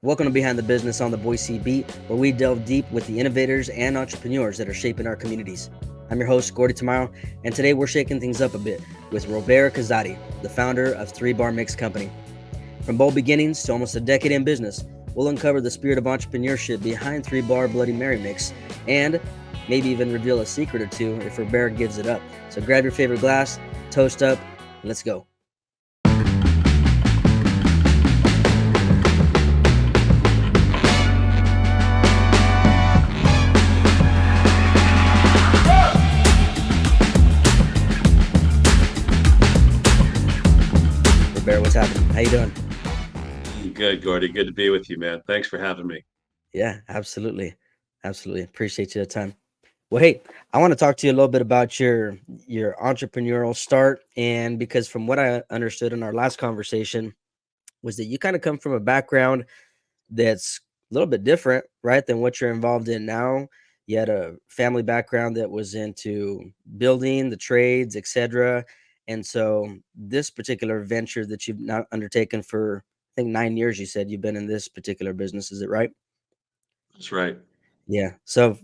Welcome to Behind the Business on the Boise Beat, where we delve deep with the innovators and entrepreneurs that are shaping our communities. I'm your host, Gordie Tamayo, and today we're shaking things up a bit with Robert Cazzati, the founder of 3 Bar Mix Company. From bold beginnings to almost a decade in business, we'll uncover the spirit of entrepreneurship behind 3 Bar Bloody Mary Mix and maybe even reveal a secret or two if Robert gives it up. So grab your favorite glass, toast up, and let's go. Robert, what's happening? How you doing? Good, Gordie. Good to be with you, man. Thanks for having me. Yeah, absolutely. Absolutely. Appreciate you the time. Well, hey, I want to talk to you a little bit about your entrepreneurial start, and because from what I understood in our last conversation was that you kind of come from a background that's a little bit different, right, than what you're involved in now. You had a family background that was into building, the trades, etc. And so this particular venture that you've now undertaken for I think 9 years, you said you've been in this particular business, is it right? That's right. Yeah. So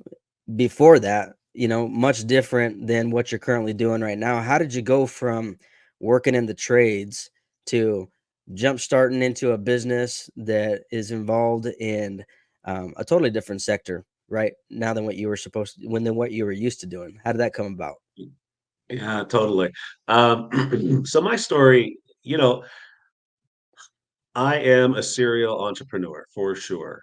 before that, much different than what you're currently doing right now. How did you go from working in the trades to jump starting into a business that is involved in a totally different sector right now than what you were supposed to, when than what you were used to doing? How did that come about? Yeah, totally. So my story, I am a serial entrepreneur for sure.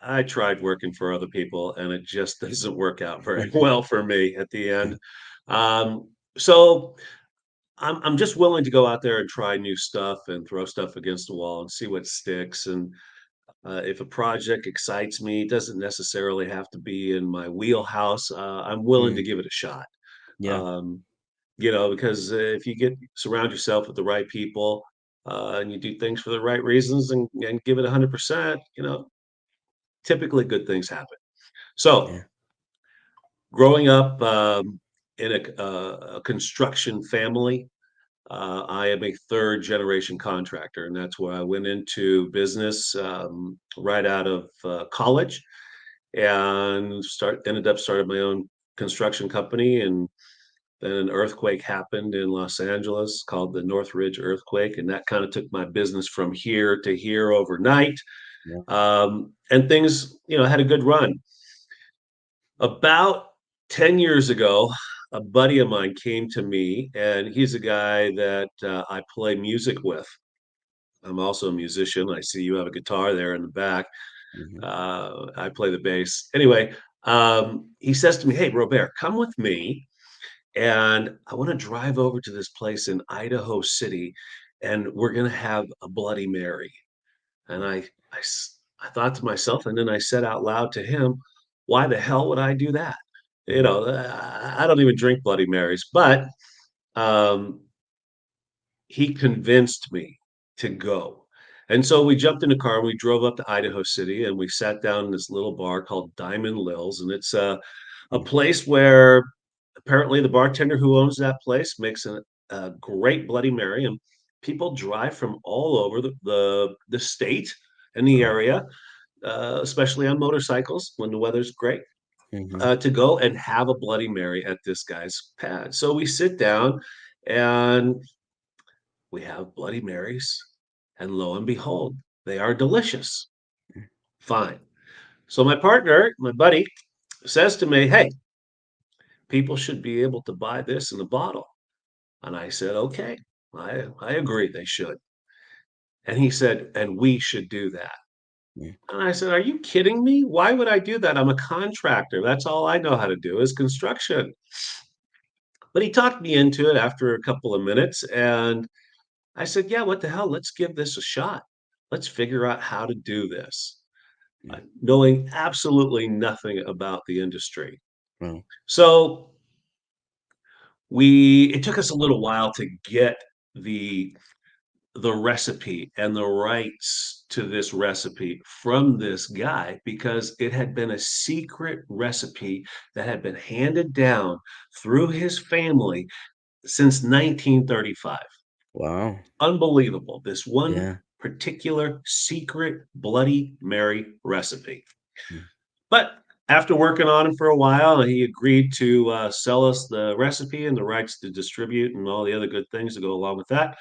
I tried working for other people and it just doesn't work out very well for me at the end. So I'm just willing to go out there and try new stuff and throw stuff against the wall and see what sticks. And if a project excites me, it doesn't necessarily have to be in my wheelhouse. I'm willing to Mm, give it a shot. yeah, Um, because if you surround yourself with the right people, and you do things for the right reasons and give it 100%, typically good things happen. yeah. So growing up in a construction family, I am a third generation contractor, and that's where I went into business right out of college and ended up starting my own construction company. And then an earthquake happened in Los Angeles called the Northridge earthquake, and that kind of took my business from here to here overnight. Yeah. And things, had a good run. About 10 years ago, a buddy of mine came to me, and he's a guy that I play music with. I'm also a musician. I see you have a guitar there in the back. Hmm. I play the bass. Anyway, he says to me, "Hey, Robert, come with me, and I want to drive over to this place in Idaho City, and we're going to have a Bloody Mary." And I thought to myself, and then I said out loud to him, "Why the hell would I do that? Hmm. I don't even drink Bloody Marys." But um, he convinced me to go. And so we jumped in a car, we drove up to Idaho City, and we sat down in this little bar called Diamond Lil's. And it's a place where apparently the bartender who owns that place makes a great Bloody Mary. And people drive from all over the state and the Wow. area, especially on motorcycles when the weather's great, Hmm. to go and have a Bloody Mary at this guy's pad. So we sit down and we have Bloody Marys, and lo and behold, they are delicious. Fine. So my partner, my buddy, says to me, "Hey, people should be able to buy this in a bottle." And I said, "Okay, I agree they should." And he said, "And we should do that." And I said, "Are you kidding me? Why would I do that? I'm a contractor. That's all I know how to do is construction." But he talked me into it after a couple of minutes. And I said, "Yeah, what the hell? Let's give this a shot. Let's figure out how to do this." Knowing absolutely nothing about the industry. Wow. So it took us a little while to get the the recipe and the rights to this recipe from this guy because it had been a secret recipe that had been handed down through his family since 1935. Wow. Unbelievable. This one Yeah. particular secret Bloody Mary recipe. mm, But after working on him for a while, he agreed to sell us the recipe and the rights to distribute and all the other good things that go along with that.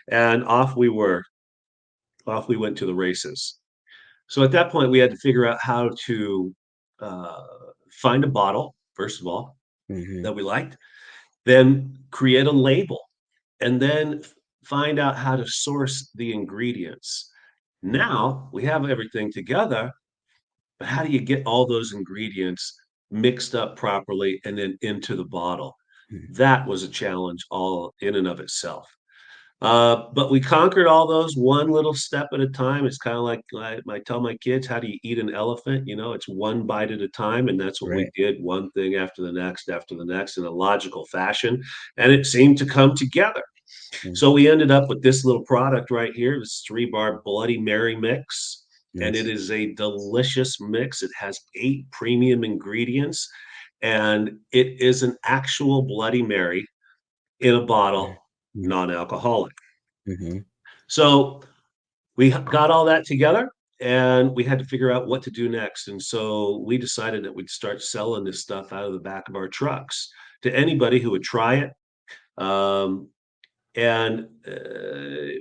And off we were. Off we went to the races. So at that point, we had to figure out how to uh, find a bottle, first of all, mhm, that we liked, then create a label, and then find out how to source the ingredients. Now we have everything together, but how do you get all those ingredients mixed up properly and then into the bottle? mm, That was a challenge all in and of itself. But we conquered all those one little step at a time. It's kind of like I tell my kids, how do you eat an elephant? You know, it's one bite at a time. And that's what we right. did, one thing after the next in a logical fashion. And it seemed to come together. Mm, So we ended up with this little product right here, this 3-bar Bloody Mary mix. And it nice. is a delicious mix. It has 8 premium ingredients, and it is an actual Bloody Mary in a Mm, bottle, mm, non-alcoholic. mhm, So we got all that together and we had to figure out what to do next. And so we decided that we'd start selling this stuff out of the back of our trucks to anybody who would try it. Um, and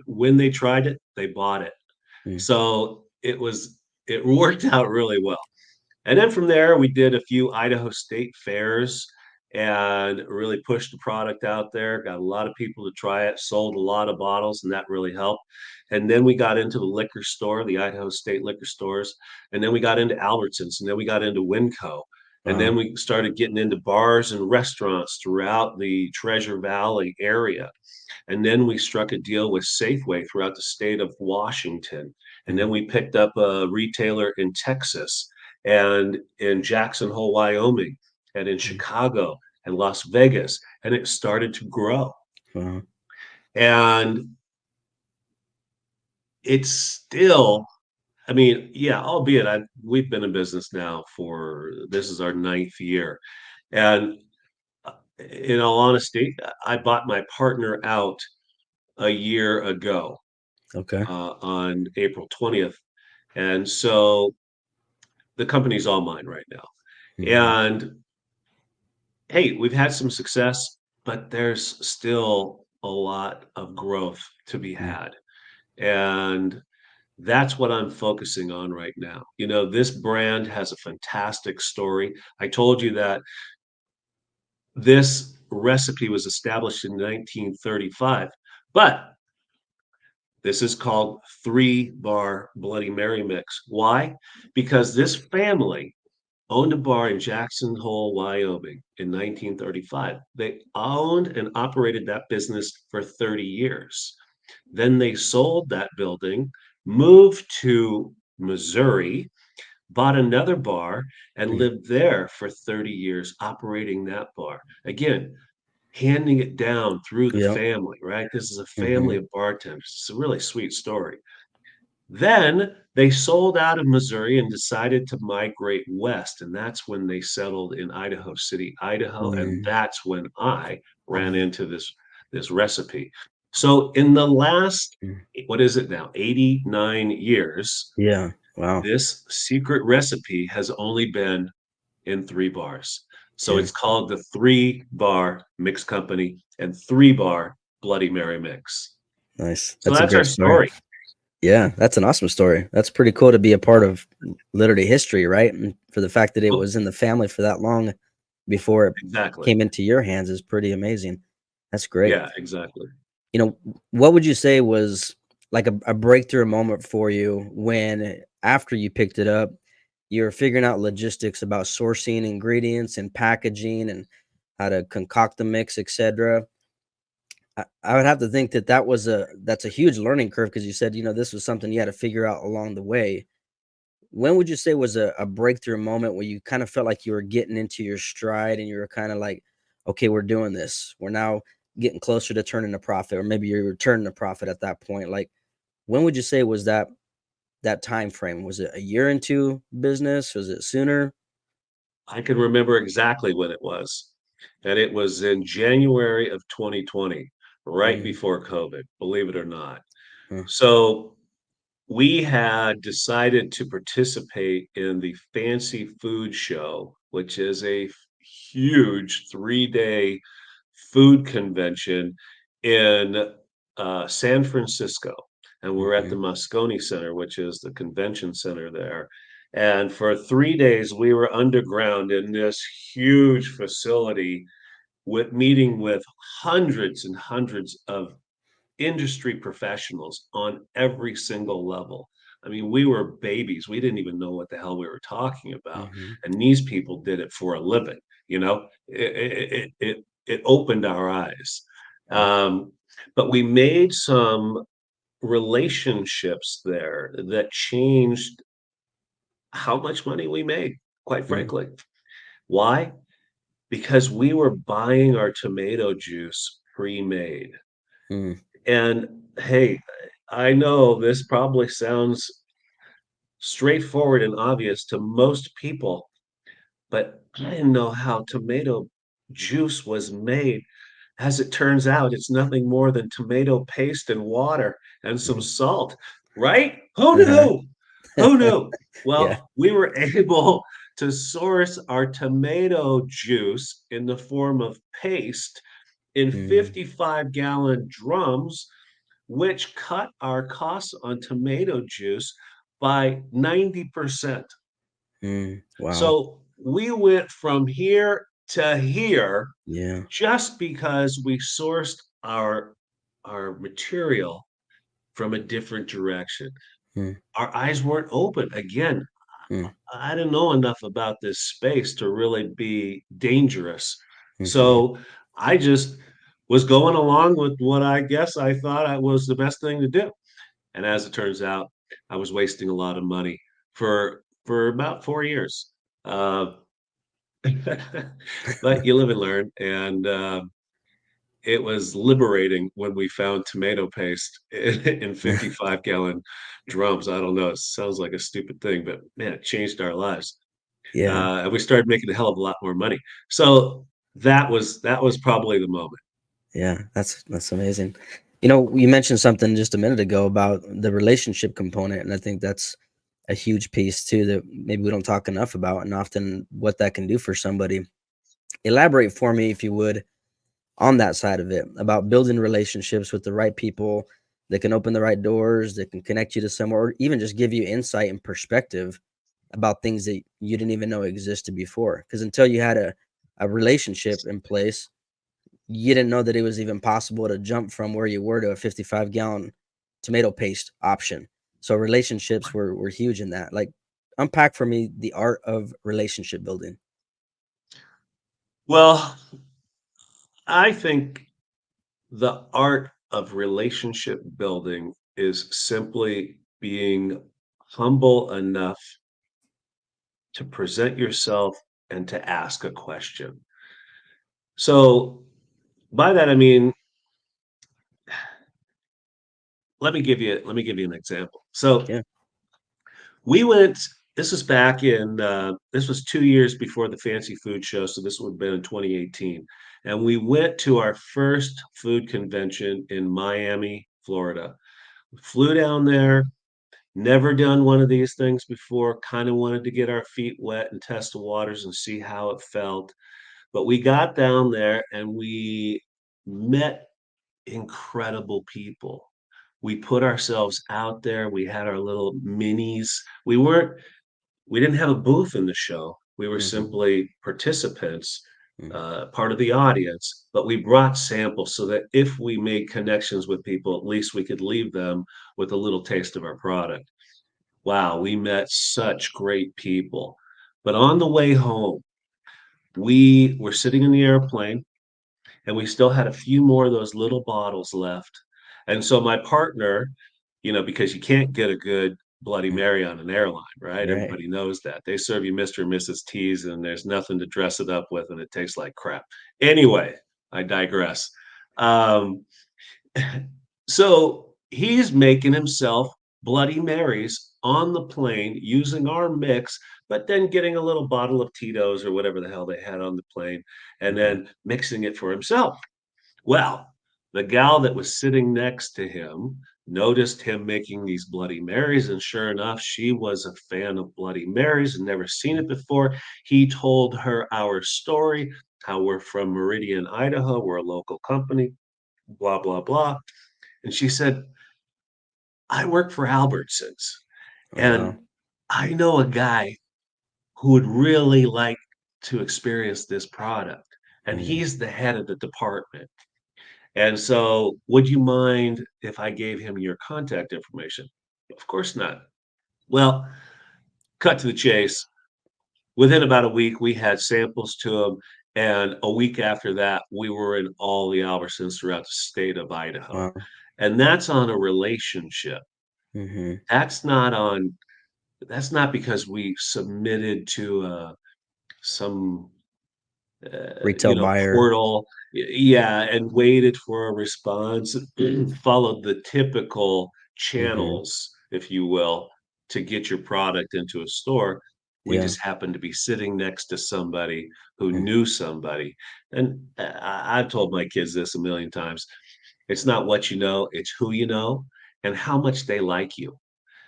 when they tried it, they bought it. mm, So it worked out really well. And then from there, we did a few Idaho State fairs and really pushed the product out there. Got a lot of people to try it, sold a lot of bottles, and that really helped. And then we got into the liquor store, the Idaho State liquor stores. And then we got into Albertsons, and then we got into Winco. And then wow, we started getting into bars and restaurants throughout the Treasure Valley area. And then we struck a deal with Safeway throughout the state of Washington. And then mm, we picked up a retailer in Texas and in Jackson Hole, Wyoming, and in mm, Chicago and Las Vegas. And it started to grow. wow, And it's still, I mean, yeah, albeit we've been in business now for this is our ninth year. And in all honesty, I bought my partner out a year ago okay. on April 20th. And so the company's all mine right now. Mhm, And hey, we've had some success, but there's still a lot of growth to be mm, had. And that's what I'm focusing on right now. You know, this brand has a fantastic story. I told you that this recipe was established in 1935, but this is called 3-bar Bloody Mary mix. Why? Because this family owned a bar in Jackson Hole, Wyoming in 1935. They owned and operated that business for 30 years. Then they sold that building, moved to Missouri, bought another bar, and mm, lived there for 30 years operating that bar. Again, handing it down through the yep, family, right? This is a family mhm, of bartenders. It's a really sweet story. Then they sold out of Missouri and decided to migrate west. And that's when they settled in Idaho City, Idaho. And mm, that's when I ran mm, into this recipe. So in the last, mm, what is it now, 89 years, yeah, wow, this secret recipe has only been in 3 bars. So okay, it's called the 3-bar mix company and 3-bar Bloody Mary mix. nice. So That's a that's our great story. story. Yeah, that's an awesome story. That's pretty cool to be a part of literary history, right? And for the fact that it Oh, was in the family for that long before it exactly. came into your hands is pretty amazing. That's great. Yeah, exactly. What would you say was like a breakthrough moment for you when after you picked it up, you're figuring out logistics about sourcing ingredients and packaging and how to concoct the mix, etc. I would have to think that that's a huge learning curve because you said, this was something you had to figure out along the way. When would you say was a breakthrough moment where you kind of felt like you were getting into your stride and you were kind of like, okay, we're doing this. We're now getting closer to turning a profit, or maybe you're turning a profit at that point. Like, when would you say was that time frame? Was it a year into business? Was it sooner? I can remember exactly when it was. And it was in January of 2020, right Mm, before COVID, believe it or not. huh, So, we had decided to participate in the Fancy Food Show, which is a huge 3-day food convention in San Francisco. And we're at the Mhm. Moscone Center, which is the convention center there. And for 3 days, we were underground in this huge facility with meeting with hundreds and hundreds of industry professionals on every single level. I mean, we were babies. We didn't even know what the hell we were talking about. Mhm. And these people did it for a living, you know? It opened our eyes. Yeah. Um, but we made some relationships there that changed how much money we made, quite Mm. frankly. Why? Because we were buying our tomato juice pre-made. Mm. And hey, I know this probably sounds straightforward and obvious to most people, but I didn't know how tomato juice was made. As it turns out, it's nothing more than tomato paste and water and some Mhm. salt, right? Who Uh-huh. knew? Who knew? Yeah. Well, we were able to source our tomato juice in the form of paste in Mm. 55-gallon drums, which cut our costs on tomato juice by 90%. Mm. Wow. So we went from here to here Yeah. just because we sourced our material from a different direction. Mm. Our eyes weren't open. Again, Mm. I didn't know enough about this space to really be dangerous. Mhm. So I just was going along with what I guess I thought I was the best thing to do. And as it turns out, I was wasting a lot of money for about 4 years. Uh, but you live and learn, and it was liberating when we found tomato paste in 55-gallon drums. I don't know, it sounds like a stupid thing, but man, it changed our lives. Yeah. And we started making a hell of a lot more money. So that was probably the moment. Yeah. That's amazing. You know, you mentioned something just a minute ago about the relationship component, and I think that's a huge piece too that maybe we don't talk enough about, and often what that can do for somebody. Elaborate for me, if you would, on that side of it about building relationships with the right people that can open the right doors, that can connect you to somewhere, or even just give you insight and perspective about things that you didn't even know existed before. Because until you had a relationship in place, you didn't know that it was even possible to jump from where you were to a 55-gallon tomato paste option. So relationships were huge in that. Like, unpack for me the art of relationship building. Well, I think the art of relationship building is simply being humble enough to present yourself and to ask a question. So by that I mean, let me give you an example. So Yeah. we went this was back in this was 2 years before the fancy food show, so this would have been in 2018. And we went to our first food convention in Miami, Florida. We flew down there, never done one of these things before, kind of wanted to get our feet wet and test the waters and see how it felt. But we got down there and we met incredible people. We put ourselves out there. We had our little minis. We didn't have a booth in the show. We were Hmm. simply participants, part of the audience, but we brought samples so that if we made connections with people, at least we could leave them with a little taste of our product. Wow, we met such great people. But on the way home, we were sitting in the airplane and we still had a few more of those little bottles left. And so my partner, because you can't get a good Bloody Hmm. Mary on an airline, right? Right. Everybody knows that. They serve you Mr. and Mrs. T's and there's nothing to dress it up with and it tastes like crap. Anyway, I digress. Um, so he's making himself Bloody Marys on the plane using our mix, but then getting a little bottle of Tito's or whatever the hell they had on the plane and Hmm. then mixing it for himself. Well, the gal that was sitting next to him noticed him making these Bloody Marys, and sure enough, she was a fan of Bloody Marys and never seen it before. He told her our story, how we're from Meridian, Idaho, we're a local company, blah, blah, blah. And she said, I work for Albertsons, Oh wow. and I know a guy who would really like to experience this product, and Mm, he's the head of the department. And so, would you mind if I gave him your contact information? Of course not. Well, cut to the chase. Within about a week, we had samples to him. And a week after that, we were in all the Albertsons throughout the state of Idaho. wow. And that's on a relationship. Hmm. That's not on, that's not because we submitted to some Retail buyer. portal, yeah, and waited for a response, followed the typical Hmm. channels, if you will, to get your product into a store. We Yeah. just happened to be sitting next to somebody who Mm, knew somebody. And I've told my kids this a million times. It's not what you know, it's who you know and how much they like you.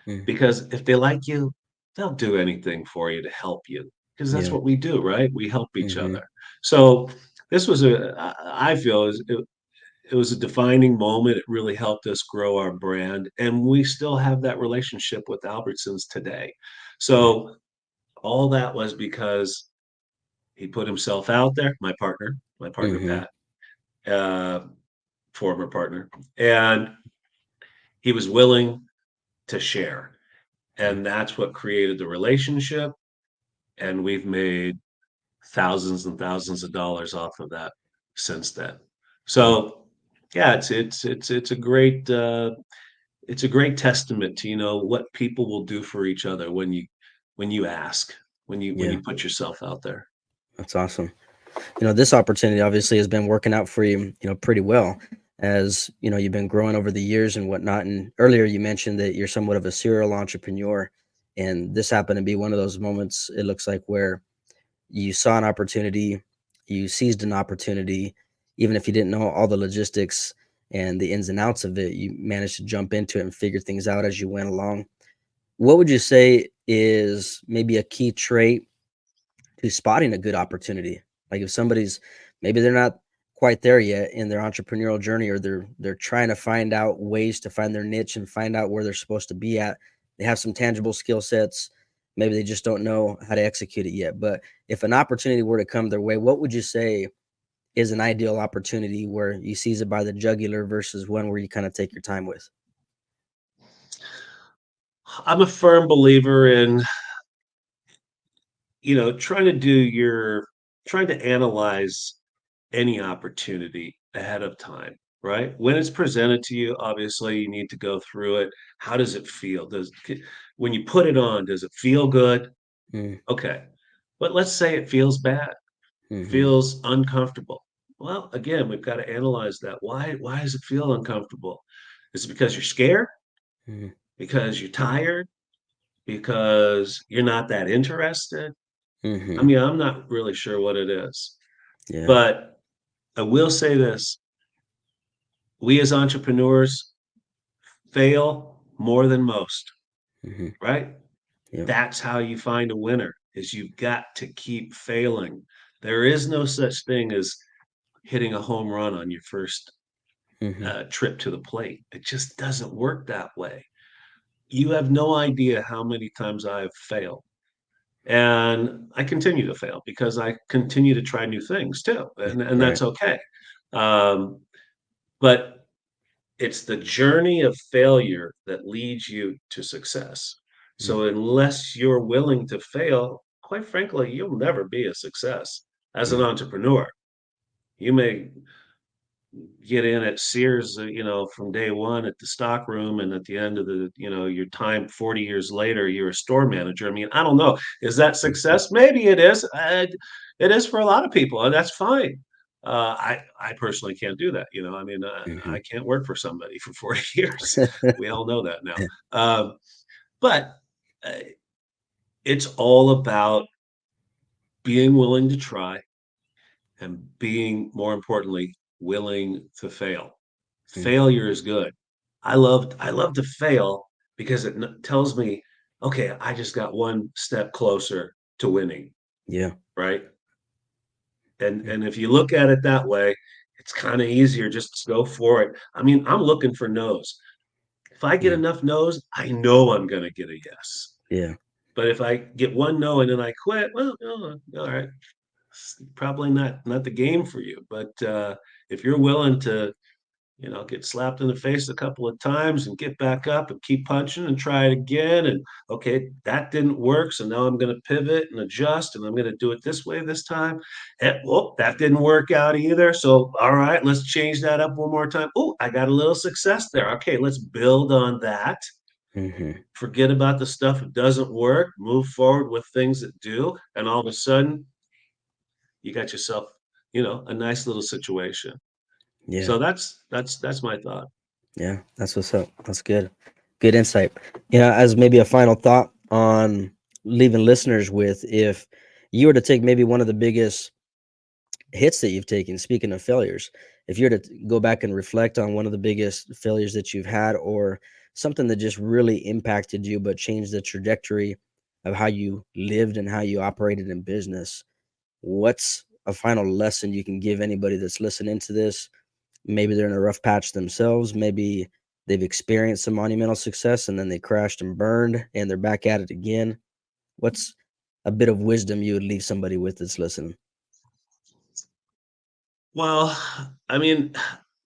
mm, Because if they like you, they'll do anything for you to help you, because that's yeah. what we do, right? We help each Hmm. other. So this was I feel it was a defining moment. It really helped us grow our brand, and we still have that relationship with Albertsons today. Yeah. So all that was because he put himself out there, my partner Hmm. Pat, uh, former partner, and he was willing to share. And that's what created the relationship. And we've made thousands and thousands of dollars off of that since then. Yeah. So yeah, it's a great testament to what people will do for each other when you ask, when Yeah. you put yourself out there. That's awesome. This opportunity obviously has been working out for you, pretty well, as you've been growing over the years and whatnot. And earlier you mentioned that you're somewhat of a serial entrepreneur, and this happened to be one of those moments. It looks like where you saw an opportunity, you seized an opportunity, even if you didn't know all the logistics and the ins and outs of it. You managed to jump into it and figure things out as you went along. What would you say is maybe a key trait to spotting a good opportunity? Like if somebody's, maybe they're not quite there yet in their entrepreneurial journey, or they're trying to find out ways to find their niche and find out where they're supposed to be at. They have some tangible skill sets. Maybe they just don't know how to execute it yet. But if an opportunity were to come their way, what would you say is an ideal opportunity where you seize it by the jugular versus one where you kind of take your time with? I'm a firm believer in, trying to analyze any opportunity ahead of time, right? When it's presented to you, obviously you need to go through it. How does it feel? When you put it on, does it feel good? Mm, Okay. But let's say it feels bad, mm-hmm, feels uncomfortable. Well, again, we've got to analyze that. Why does it feel uncomfortable? Is it because you're scared? mm, Because you're tired? Because you're not that interested? I mm-hmm. mean, I'm not really sure what it is. Yeah. But I will say this: we as entrepreneurs fail more than most, Mm-hmm. right? Yeah. That's how you find a winner, is you've got to keep failing. There is no such thing as hitting a home run on your first Mm-hmm. trip to the plate. It just doesn't work that way. You have no idea how many times I've failed. And I continue to fail because I continue to try new things too. And Right. that's okay. Um, but it's the journey of failure that leads you to success. Mm, So unless you're willing to fail, quite frankly, you'll never be a success as an yeah. entrepreneur. You may get in at Sears, from day one at the stock room, and at the end of your time, 40 years later, you're a store manager. I mean, I don't know. Is that Mhm, success? Maybe it is. It is for a lot of people, and that's fine. I personally can't do that. I mean, mhm. I can't work for somebody for 40 years. We all know that now. But uh, it's all about being willing to try and being, more importantly, willing to fail. Mhm, Failure is good. I love to fail because it tells me, okay, I just got one step closer to winning, Yeah. right? And Yeah. and if you look at it that way, it's kind of easier just to go for it. I mean, I'm looking for no's. If I get Yeah. enough no's, I know I'm going to get a yes. Yeah. But if I get one no and then I quit, well, all right, it's probably not the game for you. But if you're willing to, get slapped in the face a couple of times and get back up and keep punching and try it again. And okay, that didn't work. So now I'm going to pivot and adjust and I'm going to do it this way this time. And well, that didn't work out either. So, all right, let's change that up one more time. Oh, I got a little success there. Okay, let's build on that. Hmm. Forget about the stuff that doesn't work, move forward with things that do. And all of a sudden, you got yourself, a nice little situation. Yeah. So that's my thought. Yeah. That's what's up. That's good. Good insight. Yeah. As maybe a final thought on leaving listeners with, if you were to take maybe one of the biggest hits that you've taken, speaking of failures, if you were to go back and reflect on one of the biggest failures that you've had, or something that just really impacted you but changed the trajectory of how you lived and how you operated in business, what's a final lesson you can give anybody that's listening to this? Maybe they're in a rough patch themselves, maybe they've experienced some monumental success and then they crashed and burned and they're back at it again. What's a bit of wisdom you would leave somebody with that's listening? Well, I mean,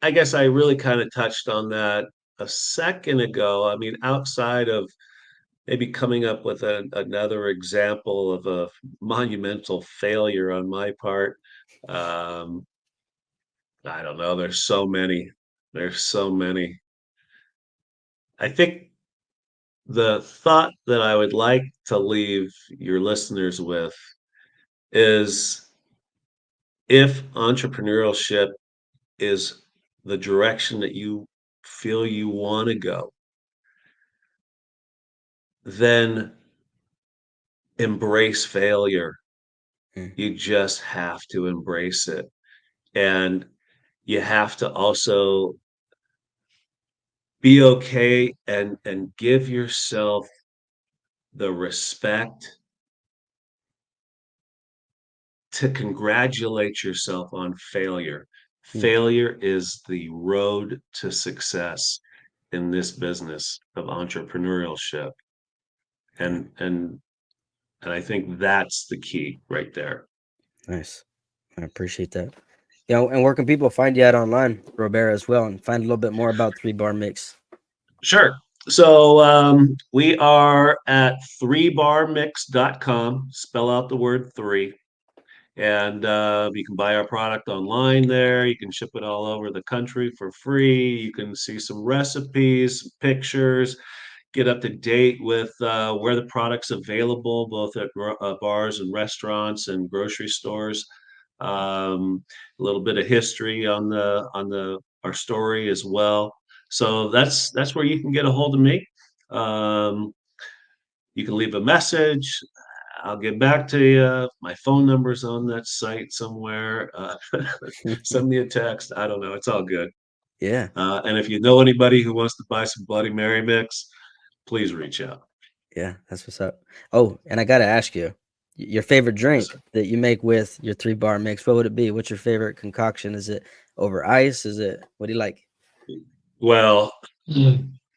I guess I really kind of touched on that a second ago. I mean, outside of maybe coming up with another example of a monumental failure on my part, um, I don't know. There's so many. There's so many. I think the thought that I would like to leave your listeners with is, if entrepreneurship is the direction that you feel you want to go, then embrace failure. Mm. You just have to embrace it. And you have to also be okay and give yourself the respect to congratulate yourself on failure. Mm. Failure is the road to success in this business of entrepreneurship. Yeah. And I think that's the key right there. Nice. I appreciate that. Yeah, and where can people find you at online, Robert, as well, and find a little bit more about Three Bar Mix? Sure. So we are at threebarmix.com. Spell out the word three. And you can buy our product online there. You can ship it all over the country for free. You can see some recipes, some pictures, get up to date with where the product's available, both at bars and restaurants and grocery stores. A little bit of history on the our story as well. So that's where you can get a hold of me. Um, you can leave a message. I'll get back to you. My phone number's on that site somewhere. Send me a text. I don't know. It's all good. Yeah, And if you know anybody who wants to buy some Bloody Mary mix, please reach out. yeah, that's what's up. Oh, and I gotta ask you, your favorite Yes, drink sir. that you make with your Three Bar Mix, what would it be? What's your favorite concoction? Is it over ice? Is it, what do you like? Well,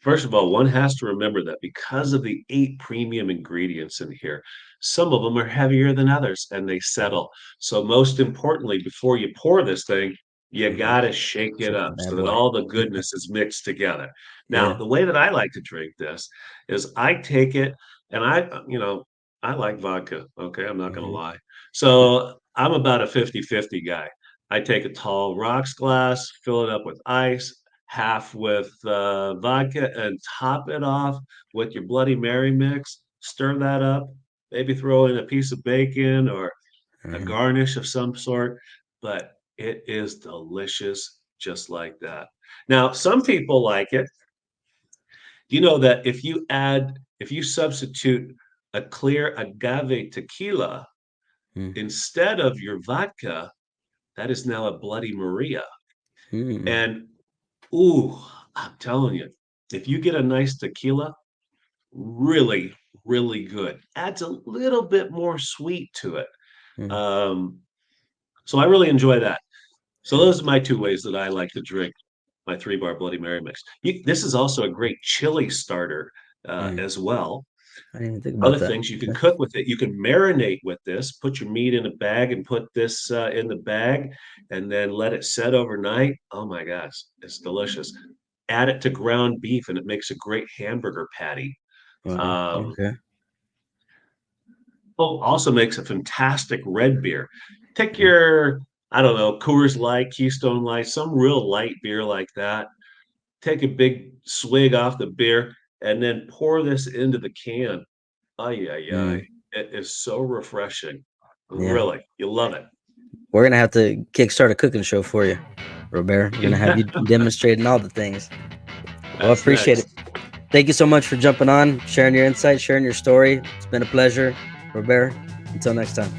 first of all, one has to remember that because of the 8 premium ingredients in here, some of them are heavier than others and they Mm. settle. So, most importantly, before you pour this thing, you Mm-hmm. got to shake it Shake up that so bad that boy. all the goodness is mixed together. Now, Yeah. the way that I like to drink this is I take it and I like vodka. Okay. I'm not going to Mm-hmm. lie. So, I'm about a 50-50 guy. I take a tall rocks glass, fill it up with ice, half with vodka, and top it off with your Bloody Mary mix. Stir that up, maybe throw in a piece of bacon or a Uh-huh. garnish of some sort, but it is delicious just like that. Now, some people like it. You know that if you substitute a clear agave tequila instead of your vodka, that is now a Bloody Maria. Mm-hmm. And ooh, I'm telling you. If you get a nice tequila, really, really good. Adds a little bit more sweet to it. Mm, Um, so I really enjoy that. So yeah, those are my two ways that I like to drink my 3 bar Bloody Mary mix. This is also a great chili starter mm. as well. I didn't even think about Other that. things you can Okay. cook with it. You can marinate with this. Put your meat in a bag and put this in the bag, and then let it set overnight. Oh my gosh, it's delicious. Add it to ground beef, and it makes a great hamburger patty. Wow. Um, Okay. oh, also makes a fantastic red beer. Take Mm, your, I don't know, Coors Light, Keystone Light, some real light beer like that. Take a big swig off the beer, and then pour this into the can. Ay, ay, ay. mm. It is so refreshing. Yeah. Really, you love it. We're gonna have to kickstart a cooking show for you, Robert. We're gonna have Yeah, you demonstrating all the things. Well, I that's appreciate it. next. Thank you so much for jumping on, sharing your insights, sharing your story. It's been a pleasure, Robert. Until next time.